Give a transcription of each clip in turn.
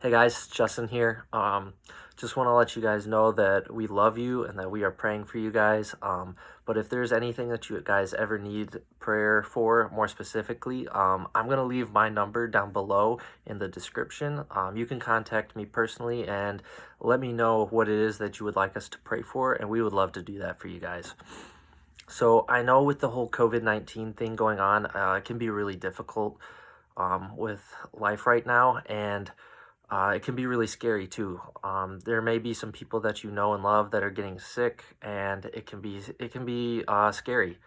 Hey guys, Justin here. Just want to let you guys know that we love you and that we are praying for you guys. But if there's anything that you guys ever need prayer for, more specifically, I'm gonna leave my number down below in the description. You can contact me personally and let me know what it is that you would like us to pray for, and we would love to do that for you guys. So I know with the whole COVID-19 thing going on, it can be really difficult with life right now, and it can be really scary too. There may be some people that you know and love that are getting sick, and it can be scary.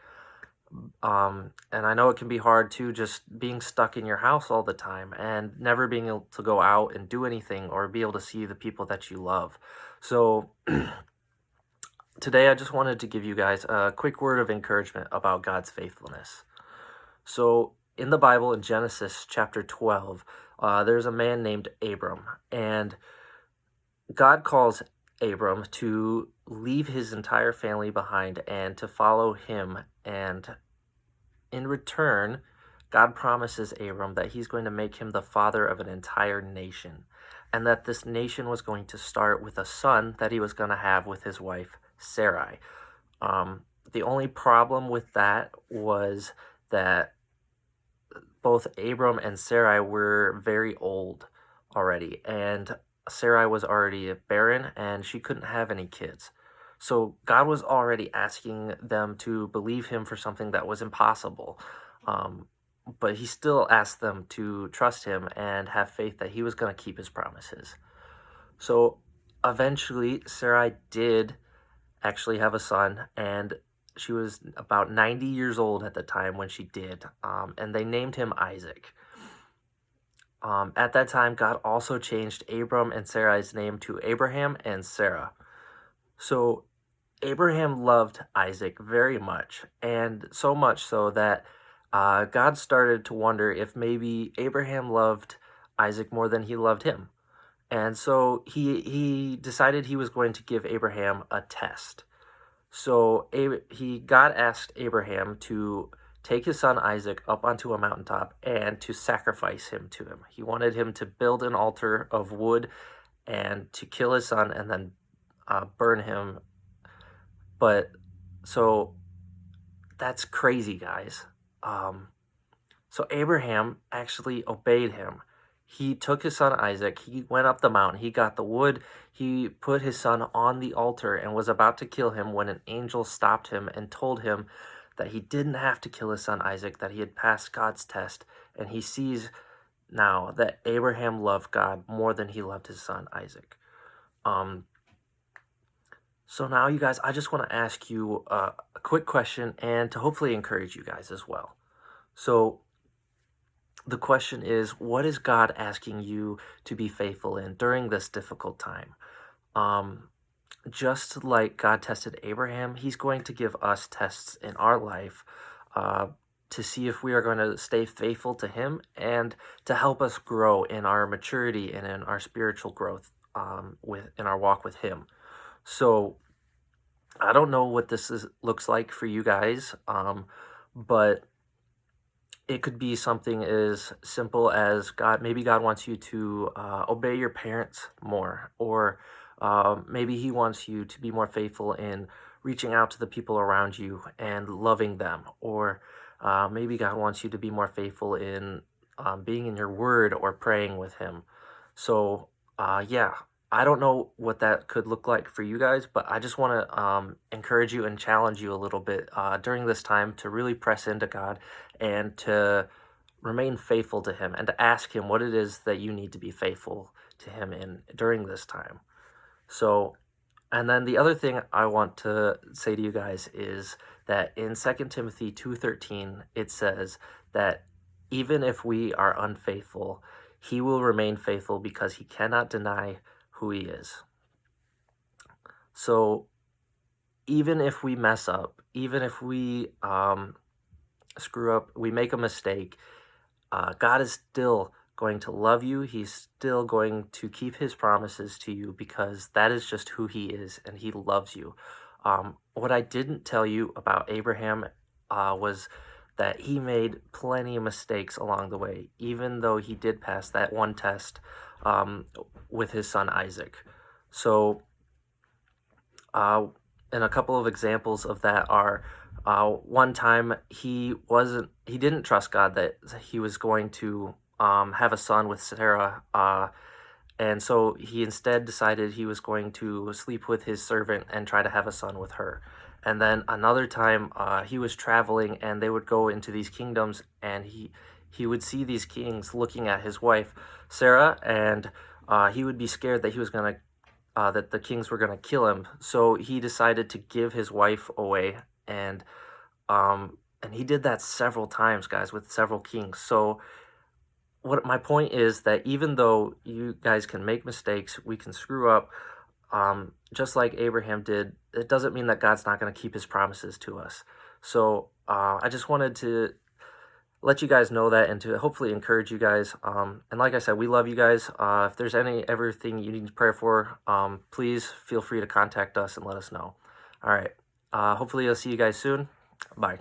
And I know it can be hard too, just being stuck in your house all the time and never being able to go out and do anything or be able to see the people that you love. So today, I just wanted to give you guys a quick word of encouragement about God's faithfulness. So in the Bible, in Genesis chapter 12, there's a man named Abram, and God calls Abram to leave his entire family behind and to follow him. And in return, God promises Abram that he's going to make him the father of an entire nation, and that this nation was going to start with a son that he was going to have with his wife, Sarai. The only problem with that was that both Abram and Sarai were very old already, and Sarai was already barren and she couldn't have any kids. So God was already asking them to believe him for something that was impossible. Um, but he still asked them to trust him and have faith that he was going to keep his promises. So eventually, Sarai did actually have a son, and she was about 90 years old at the time when she did, and they named him Isaac. At that time, God also changed Abram and Sarai's name to Abraham and Sarah. So Abraham loved Isaac very much, and so much so that God started to wonder if maybe Abraham loved Isaac more than he loved him. And so he decided he was going to give Abraham a test. So God asked Abraham to take his son Isaac up onto a mountaintop and to sacrifice him to him. He wanted him to build an altar of wood and to kill his son and then burn him. But so that's crazy, guys. So Abraham actually obeyed him. He took his son Isaac, he went up the mountain, he got the wood, he put his son on the altar and was about to kill him when an angel stopped him and told him that he didn't have to kill his son Isaac, that he had passed God's test, and he sees now that Abraham loved God more than he loved his son Isaac. So now, you guys, I just want to ask you a quick question and to hopefully encourage you guys as well. So the question is, what is God asking you to be faithful in during this difficult time? Just like God tested Abraham, he's going to give us tests in our life to see if we are going to stay faithful to him and to help us grow in our maturity and in our spiritual growth in our walk with him. So I don't know what looks like for you guys, but it could be something as simple as maybe God wants you to obey your parents more, or maybe he wants you to be more faithful in reaching out to the people around you and loving them, or maybe God wants you to be more faithful in being in your word or praying with him. So yeah, I don't know what that could look like for you guys, but I just want to encourage you and challenge you a little bit during this time to really press into God and to remain faithful to him and to ask him what it is that you need to be faithful to him in during this time. So, and then the other thing I want to say to you guys is that in 2 Timothy 2:13, it says that even if we are unfaithful, he will remain faithful because he cannot deny who he is. So even if we mess up, even if we screw up, we make a mistake, God is still going to love you. He's still going to keep his promises to you because that is just who he is and he loves you. What I didn't tell you about Abraham was that he made plenty of mistakes along the way. Even though he did pass that one test, um, with his son Isaac. So, uh, and a couple of examples of that are, one time he didn't trust God that he was going to have a son with Sarah, and so he instead decided he was going to sleep with his servant and try to have a son with her. And then another time, he was traveling, and they would go into these kingdoms, and he would see these kings looking at his wife Sarah, and he would be scared that he was gonna that the kings were gonna kill him. So he decided to give his wife away, and he did that several times, guys, with several kings. So what my point is that even though you guys can make mistakes, we can screw up, just like Abraham did. It doesn't mean that God's not going to keep his promises to us. So I just wanted to let you guys know that and to hopefully encourage you guys. And like I said, we love you guys. If there's everything you need prayer for, please feel free to contact us and let us know. All right. Hopefully I'll see you guys soon. Bye.